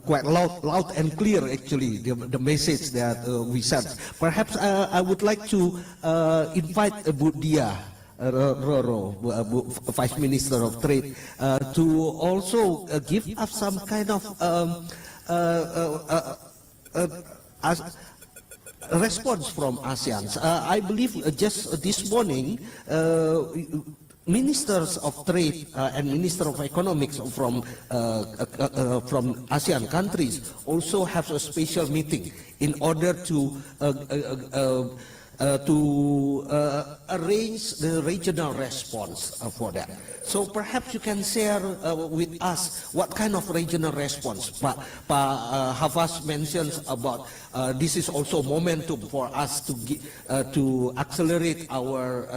quite loud and clear, actually, the message that we sent. Perhaps I would like to invite Dyah, Roro, Vice Minister of Trade, to also give us some kind of response from ASEAN. I believe just this morning, Ministers of Trade and Minister of Economics from ASEAN countries also have a special meeting in order to arrange the regional response for that. So perhaps you can share with us what kind of regional response. Pak Hafaz mentions about this is also momentum for us to accelerate our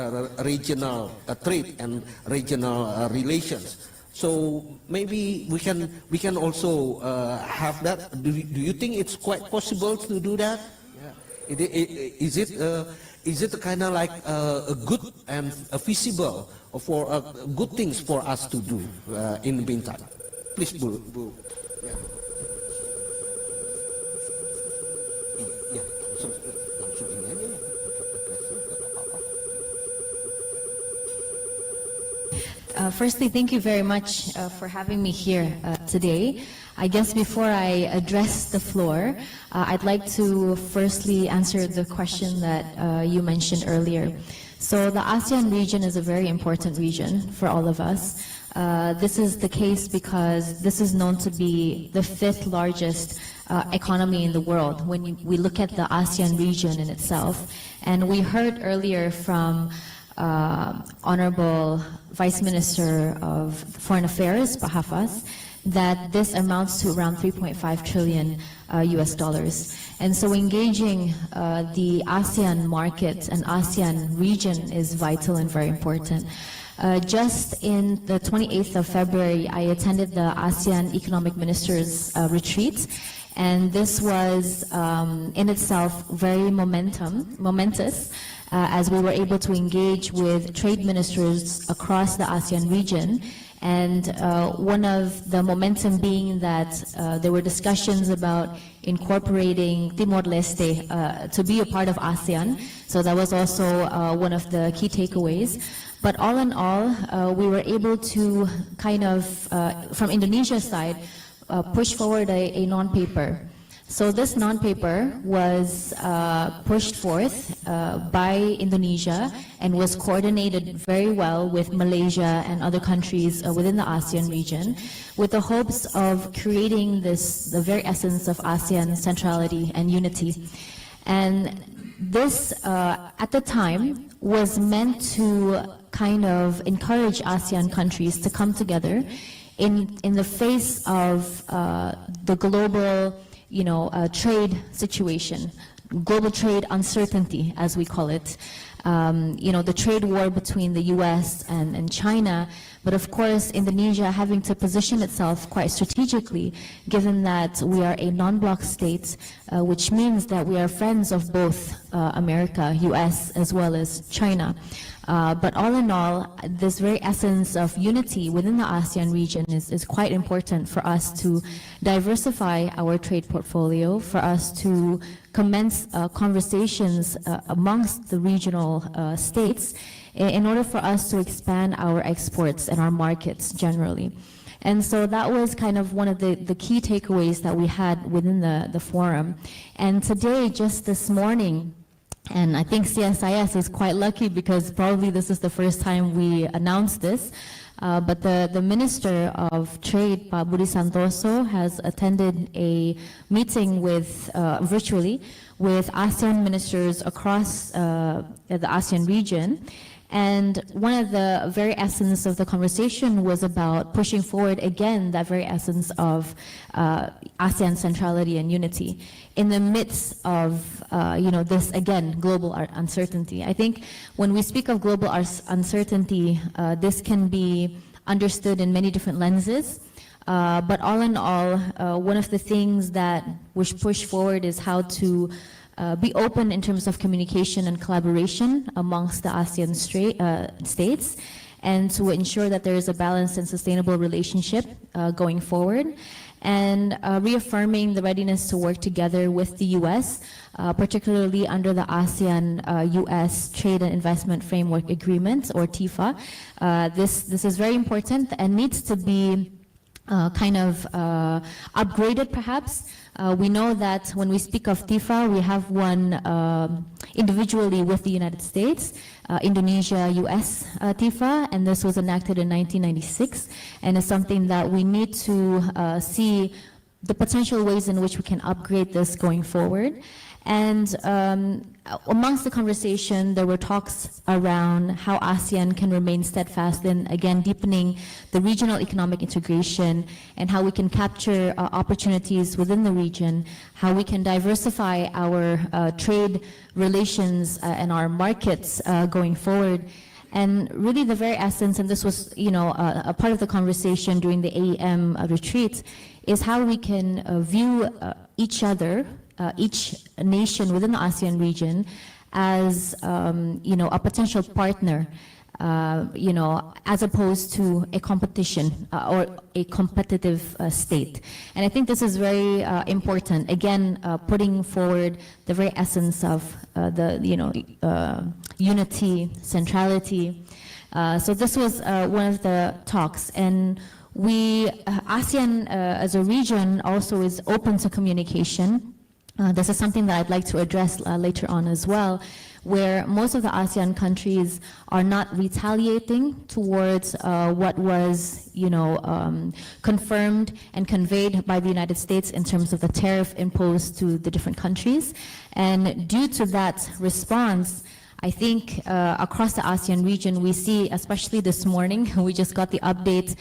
regional trade and regional relations. So maybe we can also have that. Do you think it's quite possible to do that? Is it kind of like a good and feasible for good things for us to do in the meantime? Please, Bu. Yeah. Firstly, thank you very much for having me here today. I guess before I address the floor, I'd like to firstly answer the question that you mentioned earlier. So the ASEAN region is a very important region for all of us. This is the case because this is known to be the 5th largest economy in the world when we look at the ASEAN region in itself. And we heard earlier from Honorable Vice Minister of Foreign Affairs, Pak Hafaz, that this amounts to around 3.5 trillion US dollars. And so engaging the ASEAN market and ASEAN region is vital and very important. Just in the 28th of February, I attended the ASEAN Economic Ministers retreat, and this was in itself very momentous, as we were able to engage with trade ministers across the ASEAN region. And one of the momentum being that there were discussions about incorporating Timor-Leste to be a part of ASEAN. So that was also one of the key takeaways. But all in all, we were able to kind of, from Indonesia's side, push forward a non-paper. So this non-paper was pushed forth by Indonesia and was coordinated very well with Malaysia and other countries within the ASEAN region, with the hopes of creating the very essence of ASEAN centrality and unity. And this, at the time, was meant to kind of encourage ASEAN countries to come together in the face of the global trade situation, global trade uncertainty, as we call it. The trade war between the US and China, but of course Indonesia having to position itself quite strategically, given that we are a non-bloc state, which means that we are friends of both America, US, as well as China. But all in all, this very essence of unity within the ASEAN region is quite important for us to diversify our trade portfolio, for us to commence conversations amongst the regional states in order for us to expand our exports and our markets generally. And so that was kind of one of the key takeaways that we had within the forum. And today, just this morning, and I think CSIS is quite lucky because probably this is the first time we announced this, but the Minister of Trade, Pak Budi Santoso, has attended a meeting with, virtually, with ASEAN ministers across the ASEAN region. And one of the very essence of the conversation was about pushing forward again that very essence of ASEAN centrality and unity in the midst of this again global uncertainty. I think when we speak of global uncertainty, this can be understood in many different lenses. But all in all, one of the things that was pushed forward is how to be open in terms of communication and collaboration amongst the ASEAN states, and to ensure that there is a balanced and sustainable relationship going forward. and reaffirming the readiness to work together with the U.S., particularly under the ASEAN-U.S. Trade and Investment Framework Agreement, or TIFA. This is very important and needs to be upgraded perhaps. We know that when we speak of TIFA, we have one individually with the United States, Indonesia-US TIFA, and this was enacted in 1996, and is something that we need to see the potential ways in which we can upgrade this going forward. And amongst the conversation, there were talks around how ASEAN can remain steadfast in, again, deepening the regional economic integration, and how we can capture opportunities within the region, how we can diversify our trade relations and our markets going forward. And really the very essence, and this was a part of the conversation during the AEM retreat, is how we can view each other, each nation within the ASEAN region, as a potential partner, as opposed to a competition or a competitive state. And I think this is very important. Again, putting forward the very essence of unity, centrality. So this was one of the talks, and ASEAN as a region also is open to communication. This is something that I'd like to address later on as well, where most of the ASEAN countries are not retaliating towards what was, confirmed and conveyed by the United States in terms of the tariff imposed to the different countries. And due to that response, I think across the ASEAN region, we see, especially this morning, we just got the update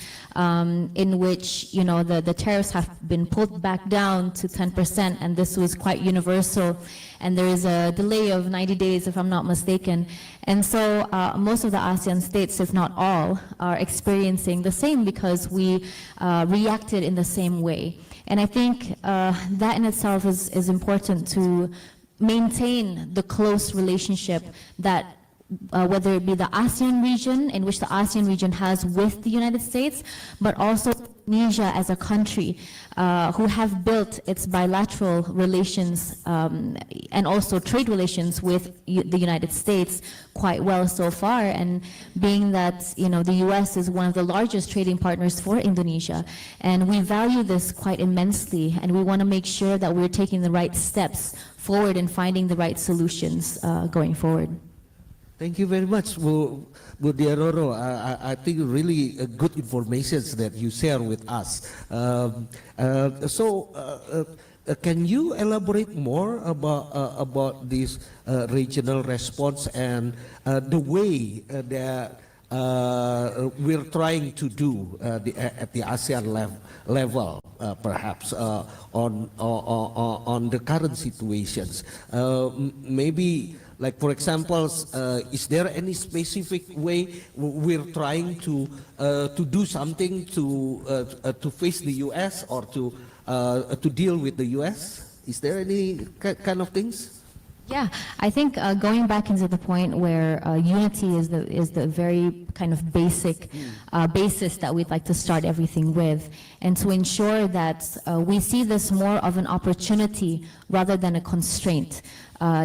in which the tariffs have been pulled back down to 10%, and this was quite universal. And there is a delay of 90 days, if I'm not mistaken. And so most of the ASEAN states, if not all, are experiencing the same because we reacted in the same way. And I think that in itself is important to maintain the close relationship that whether it be the ASEAN region, in which the ASEAN region has with the United States, but also Indonesia as a country who have built its bilateral relations and also trade relations with the United States quite well so far. And being that the U.S. is one of the largest trading partners for Indonesia, and we value this quite immensely, and we want to make sure that we're taking the right steps forward and finding the right solutions going forward. Thank you very much, Dyah, Roro. I think really good information that you share with us. Can you elaborate more about this regional response and the way that we're trying to do at the ASEAN level, perhaps on the current situations? Maybe, like for example, is there any specific way we're trying to do something to face the U.S. or to deal with the U.S.? Is there any kind of things? Yeah, I think going back into the point where unity is the very kind of basic basis that we'd like to start everything with, and to ensure that we see this more of an opportunity rather than a constraint.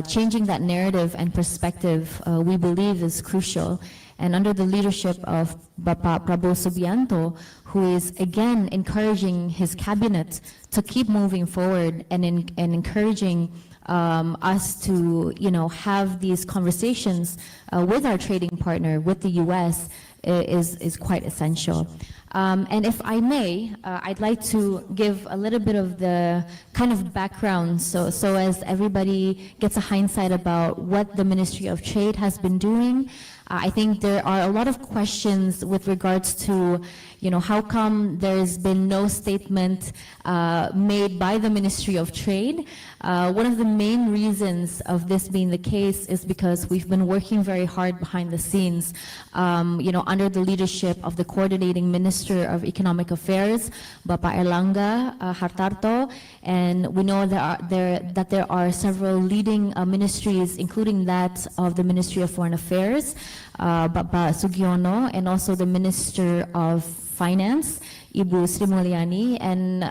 Changing that narrative and perspective, we believe, is crucial. And under the leadership of Bapak Prabowo Subianto, who is again encouraging his cabinet to keep moving forward and encouraging us to, have these conversations with our trading partner, with the U.S., is quite essential. And if I may, I'd like to give a little bit of the kind of background, so as everybody gets a hindsight about what the Ministry of Trade has been doing. I think there are a lot of questions with regards to, how come there's been no statement made by the Ministry of Trade. One of the main reasons of this being the case is because we've been working very hard behind the scenes, under the leadership of the coordinating Minister of Economic Affairs, Bapak Erlangga Hartarto, and we know that there are several leading ministries, including that of the Ministry of Foreign Affairs, Bapak Sugiono, and also the Minister of Finance, Ibu Sri Mulyani, and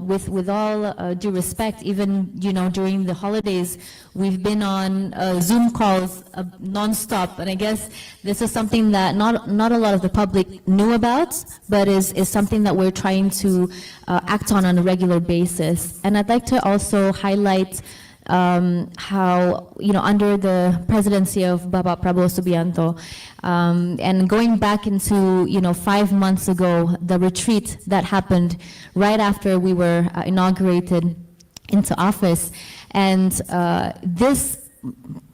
with all due respect, even during the holidays, we've been on Zoom calls nonstop, and I guess this is something that not a lot of the public knew about, but is something that we're trying to act on a regular basis. And I'd like to also highlight how, under the presidency of Bapak Prabowo Subianto, and going back into, 5 months ago, the retreat that happened right after we were inaugurated into office. And this,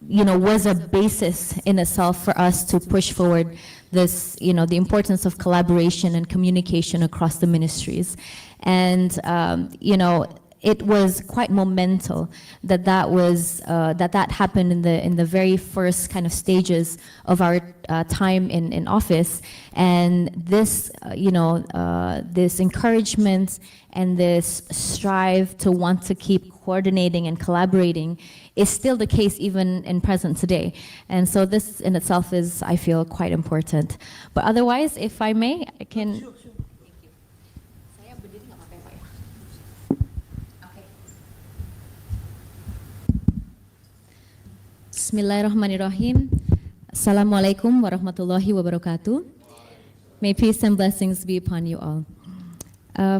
was a basis in itself for us to push forward this, the importance of collaboration and communication across the ministries. And, it was quite monumental that was that happened in the very first kind of stages of our time in office, and this this encouragement and this strive to want to keep coordinating and collaborating is still the case even in present today. And so this in itself is, I feel, quite important. But otherwise, if I may, I can. Sure. Bismillahirrahmanirrahim. Assalamualaikum warahmatullahi wabarakatuh. May peace and blessings be upon you all.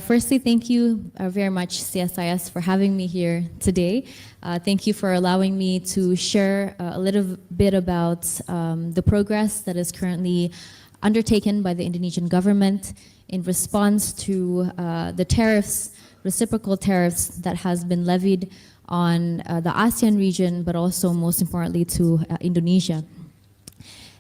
Firstly, thank you very much, CSIS, for having me here today. Thank you for allowing me to share a little bit about the progress that is currently undertaken by the Indonesian government in response to the tariffs, reciprocal tariffs that has been levied on the ASEAN region, but also most importantly to Indonesia.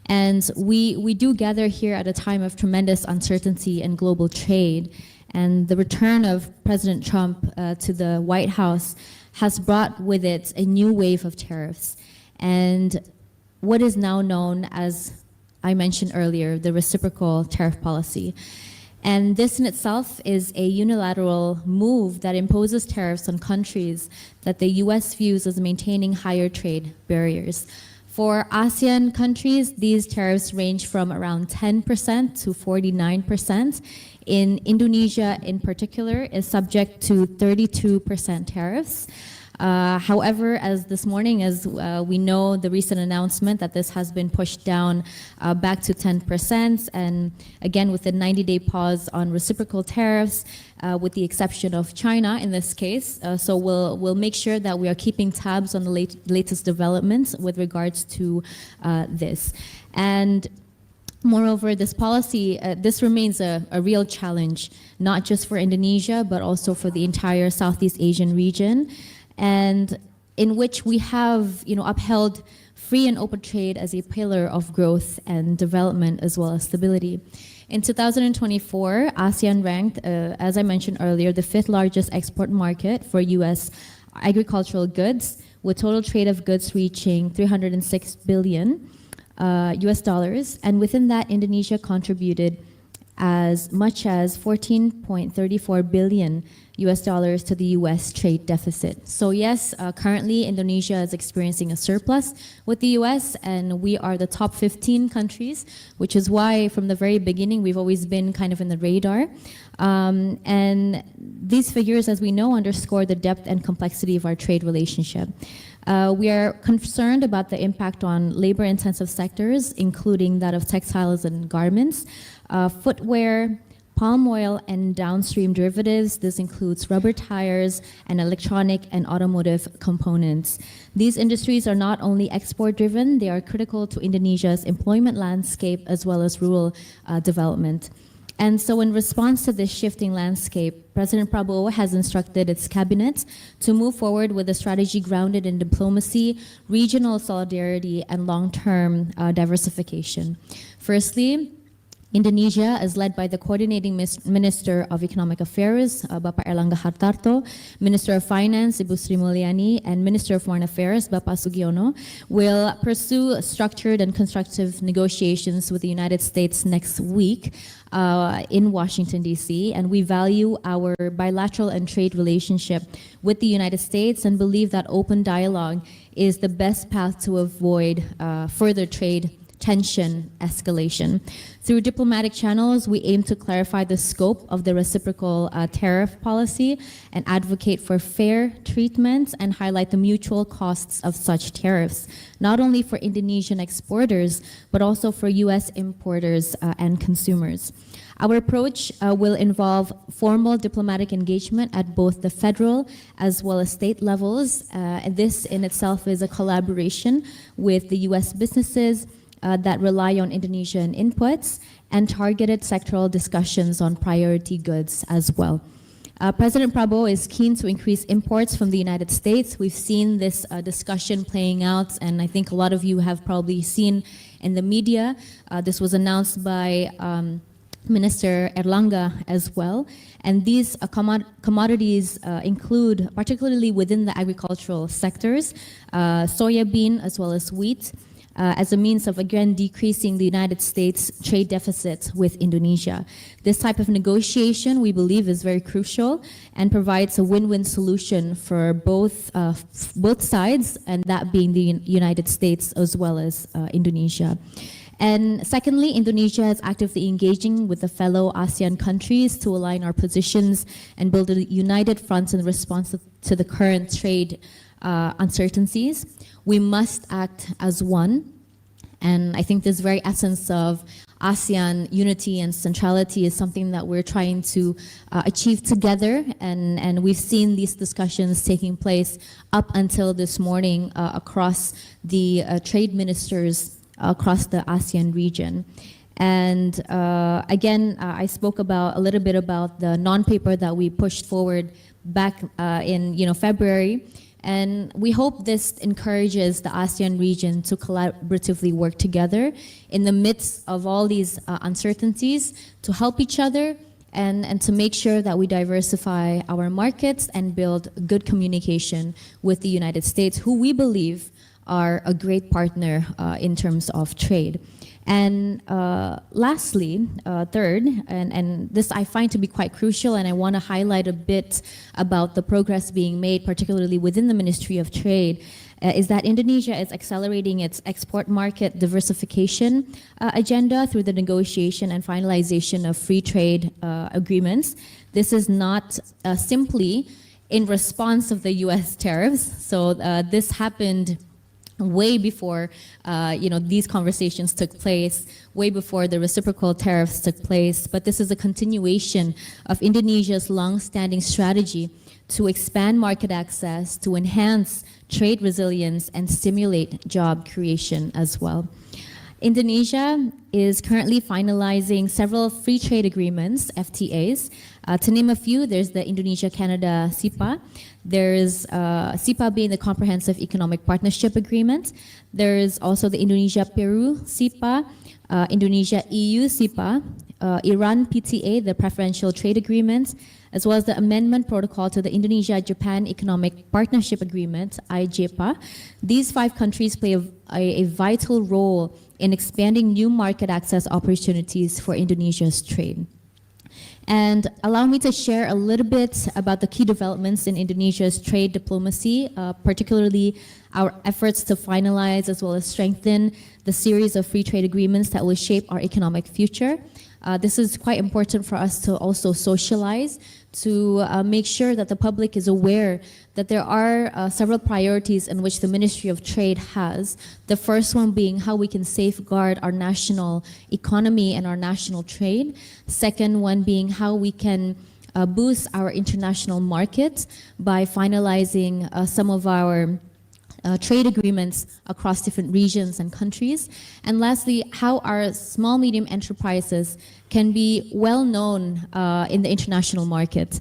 And we do gather here at a time of tremendous uncertainty in global trade, and the return of President Trump to the White House has brought with it a new wave of tariffs, and what is now known as, I mentioned earlier, the reciprocal tariff policy. And this in itself is a unilateral move that imposes tariffs on countries that the US views as maintaining higher trade barriers. For ASEAN countries, these tariffs range from around 10% to 49%. In Indonesia, in particular, is subject to 32% tariffs. However, as this morning, as we know, the recent announcement that this has been pushed down back to 10%, and again with a 90-day pause on reciprocal tariffs, with the exception of China in this case. So we'll make sure that we are keeping tabs on the latest developments with regards to this. And moreover, this policy, this remains a real challenge, not just for Indonesia, but also for the entire Southeast Asian region, and in which we have, upheld free and open trade as a pillar of growth and development as well as stability. In 2024, ASEAN ranked, as I mentioned earlier, the 5th largest export market for US agricultural goods, with total trade of goods reaching $306 billion US dollars, and within that, Indonesia contributed as much as $14.34 billion US dollars to the US trade deficit. So yes, currently Indonesia is experiencing a surplus with the US, and we are the top 15 countries, which is why from the very beginning we've always been kind of in the radar. And these figures, as we know, underscore the depth and complexity of our trade relationship. We are concerned about the impact on labor-intensive sectors, including that of textiles and garments, footwear, palm oil, and downstream derivatives. This includes rubber tires and electronic and automotive components. These industries are not only export-driven, they are critical to Indonesia's employment landscape as well as rural development. And so in response to this shifting landscape, President Prabowo has instructed its cabinet to move forward with a strategy grounded in diplomacy, regional solidarity, and long-term diversification. Firstly, Indonesia is led by the Coordinating Minister of Economic Affairs, Bapak Erlangga Hartarto, Minister of Finance, Ibu Sri Mulyani, and Minister of Foreign Affairs, Bapak Sugiono, will pursue structured and constructive negotiations with the United States next week in Washington, D.C., and we value our bilateral and trade relationship with the United States and believe that open dialogue is the best path to avoid further trade tension escalation. Through diplomatic channels, we aim to clarify the scope of the reciprocal tariff policy and advocate for fair treatment and highlight the mutual costs of such tariffs, not only for Indonesian exporters, but also for U.S. importers and consumers. Our approach will involve formal diplomatic engagement at both the federal as well as state levels. This in itself is a collaboration with the U.S. businesses that rely on Indonesian inputs and targeted sectoral discussions on priority goods as well. President Prabowo is keen to increase imports from the United States. We've seen this discussion playing out, and I think a lot of you have probably seen in the media. This was announced by Minister Erlangga as well. And these commodities include, particularly within the agricultural sectors, soya bean as well as wheat, as a means of, again, decreasing the United States trade deficit with Indonesia. This type of negotiation, we believe, is very crucial and provides a win-win solution for both sides, and that being the United States as well as Indonesia. And secondly, Indonesia is actively engaging with the fellow ASEAN countries to align our positions and build a united front in response to the current trade uncertainties. We must act as one. And I think this very essence of ASEAN unity and centrality is something that we're trying to achieve together. And we've seen these discussions taking place up until this morning across the trade ministers across the ASEAN region. And again, I spoke a little bit about the non-paper that we pushed forward back in February. And we hope this encourages the ASEAN region to collaboratively work together in the midst of all these uncertainties, to help each other and to make sure that we diversify our markets and build good communication with the United States, who we believe are a great partner in terms of trade. And lastly, third, and this I find to be quite crucial, and I want to highlight a bit about the progress being made, particularly within the Ministry of Trade, is that Indonesia is accelerating its export market diversification agenda through the negotiation and finalization of free trade agreements. This is not simply in response of the U.S. tariffs. So this happened way before these conversations took place, way before the reciprocal tariffs took place. But this is a continuation of Indonesia's long-standing strategy to expand market access, to enhance trade resilience, and stimulate job creation as well. Indonesia is currently finalizing several free trade agreements, FTAs. To name a few, there's the Indonesia-Canada CIPA. There's CIPA being the Comprehensive Economic Partnership Agreement. There's also the Indonesia-Peru CIPA, Indonesia-EU CIPA, Iran PTA, the Preferential Trade Agreement, as well as the Amendment Protocol to the Indonesia-Japan Economic Partnership Agreement, IJPA. These 5 countries play a vital role in expanding new market access opportunities for Indonesia's trade. And allow me to share a little bit about the key developments in Indonesia's trade diplomacy, particularly our efforts to finalize as well as strengthen the series of free trade agreements that will shape our economic future. This is quite important for us to also socialize, to make sure that the public is aware that there are several priorities in which the Ministry of Trade has. The first one being how we can safeguard our national economy and our national trade. Second one being how we can boost our international market by finalizing some of our trade agreements across different regions and countries. And lastly, how our small, medium enterprises can be well known in the international market.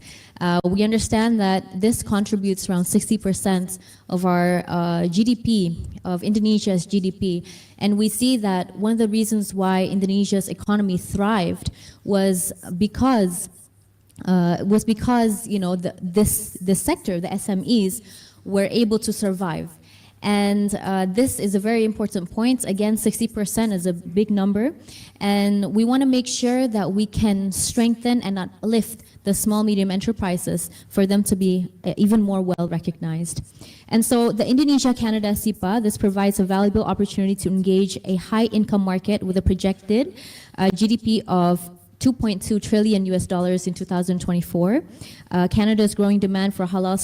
We understand that this contributes around 60% of our GDP, of Indonesia's GDP. And we see that one of the reasons why Indonesia's economy thrived was because this sector, the SMEs, were able to survive. And this is a very important point. Again, 60% is a big number. And we want to make sure that we can strengthen and uplift the small, medium enterprises for them to be even more well recognized. And so the Indonesia-Canada SIPA, this provides a valuable opportunity to engage a high-income market with a projected GDP of $2.2 trillion in 2024. Canada's growing demand for halal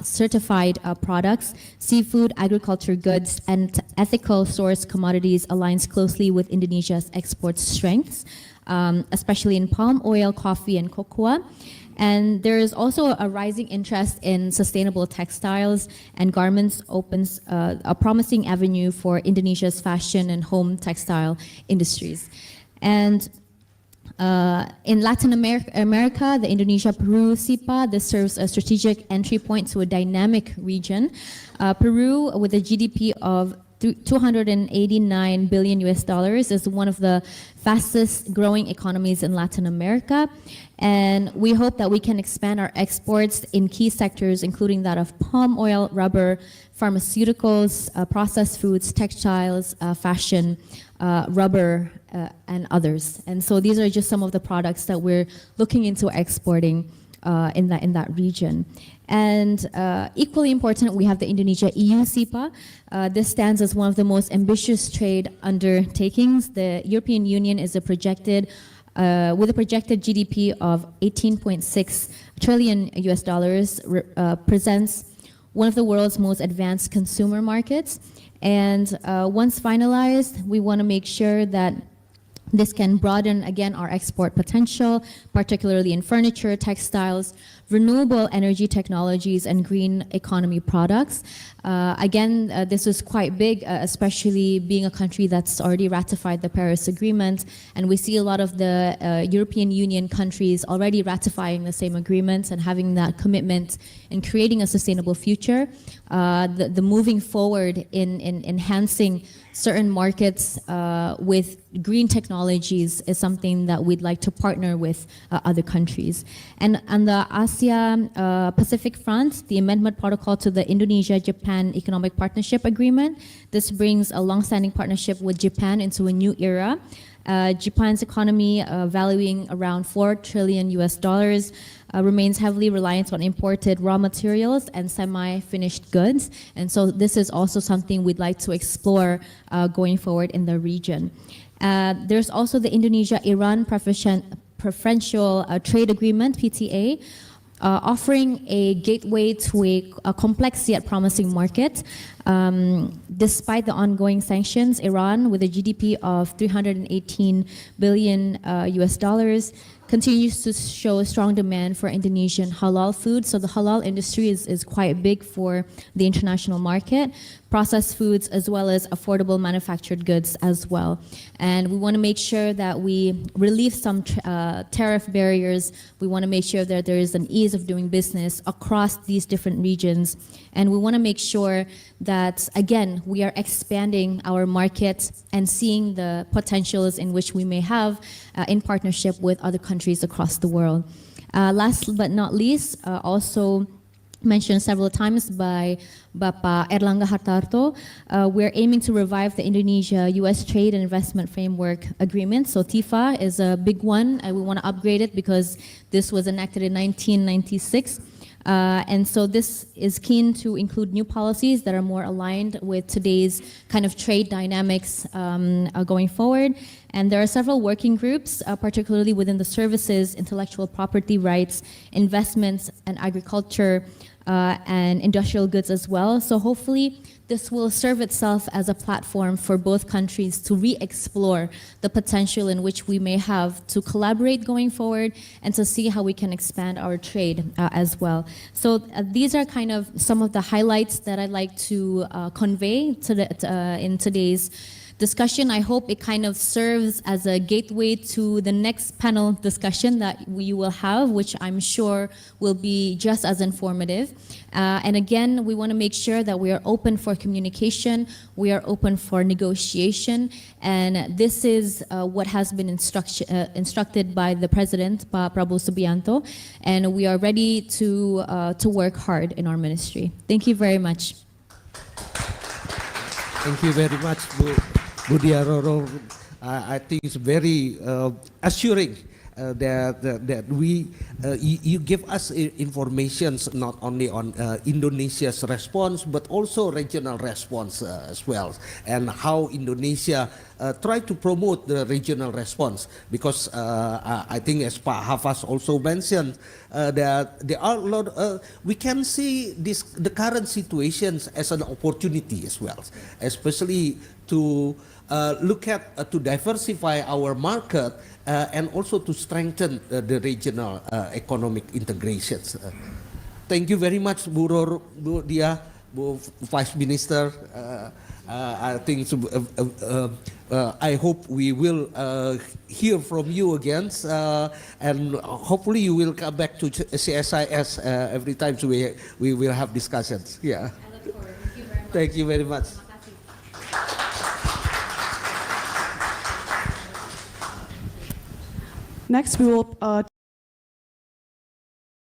certified products, seafood, agriculture goods, and ethical source commodities aligns closely with Indonesia's export strengths, especially in palm oil, coffee, and cocoa. And there is also a rising interest in sustainable textiles, and garments opens a promising avenue for Indonesia's fashion and home textile industries. And in Latin America, the Indonesia-Peru SIPA, this serves a strategic entry point to a dynamic region. Peru, with a GDP of $289 billion is one of the fastest growing economies in Latin America. And we hope that we can expand our exports in key sectors, including that of palm oil, rubber, pharmaceuticals, processed foods, textiles, fashion, rubber, and others. And so these are just some of the products that we're looking into exporting in that region. And equally important, we have the Indonesia-EU SIPA. This stands as one of the most ambitious trade undertakings. The European Union is with a projected GDP of $18.6 trillion presents one of the world's most advanced consumer markets. And once finalized, we want to make sure that this can broaden, again, our export potential, particularly in furniture, textiles, renewable energy technologies, and green economy products. This is quite big, especially being a country that's already ratified the Paris Agreement. And we see a lot of the European Union countries already ratifying the same agreements and having that commitment in creating a sustainable future. The moving forward in enhancing certain markets with green technologies is something that we'd like to partner with other countries. And on the ASEAN Pacific front, the amendment protocol to the Indonesia-Japan Economic Partnership Agreement, this brings a long-standing partnership with Japan into a new era. Japan's economy, valuing around $4 trillion remains heavily reliant on imported raw materials and semi-finished goods. And so this is also something we'd like to explore going forward in the region. There's also the Indonesia-Iran Preferential Trade Agreement, PTA, offering a gateway to a complex yet promising market. Despite the ongoing sanctions, Iran, with a GDP of $318 billion continues to show a strong demand for Indonesian halal food. So the halal industry is quite big for the international market, processed foods as well as affordable manufactured goods as well. And we want to make sure that we relieve some tariff barriers. We want to make sure that there is an ease of doing business across these different regions. And we want to make sure that, again, we are expanding our market and seeing the potentials in which we may have in partnership with other countries across the world. Last but not least, also mentioned several times by Bapak Erlangga Hartarto, we're aiming to revive the Indonesia-US Trade and Investment Framework Agreement. So TIFA is a big one, and we want to upgrade it because this was enacted in 1996. And so this is keen to include new policies that are more aligned with today's kind of trade dynamics going forward. And there are several working groups, particularly within the services, intellectual property rights, investments, and agriculture, and industrial goods as well. So hopefully this will serve itself as a platform for both countries to re-explore the potential in which we may have to collaborate going forward and to see how we can expand our trade as well. So these are kind of some of the highlights that I'd like to convey to in today's discussion. I hope it kind of serves as a gateway to the next panel discussion that we will have, which I'm sure will be just as informative. And again, we want to make sure that we are open for communication, we are open for negotiation, and this is what has been instructed by the President, Pak Prabowo Subianto, and we are ready to work hard in our ministry. Thank you very much. Thank you very much, Bu Dyah, Roro. I think it's very assuring that we you give us information not only on Indonesia's response, but also regional response as well, and how Indonesia try to promote the regional response, because I think as Pak Hafaz also mentioned, that there are a lot, we can see the current situations as an opportunity as well, especially to look at, to diversify our market and also to strengthen the regional economic integrations. Thank you very much, Bu Roro, Bu Dyah, Bu Vice Minister. I think I hope we will hear from you again, and hopefully you will come back to CSIS every time we will have discussions. Yeah. I look forward. Thank you very much. Thank you very much. Next, we will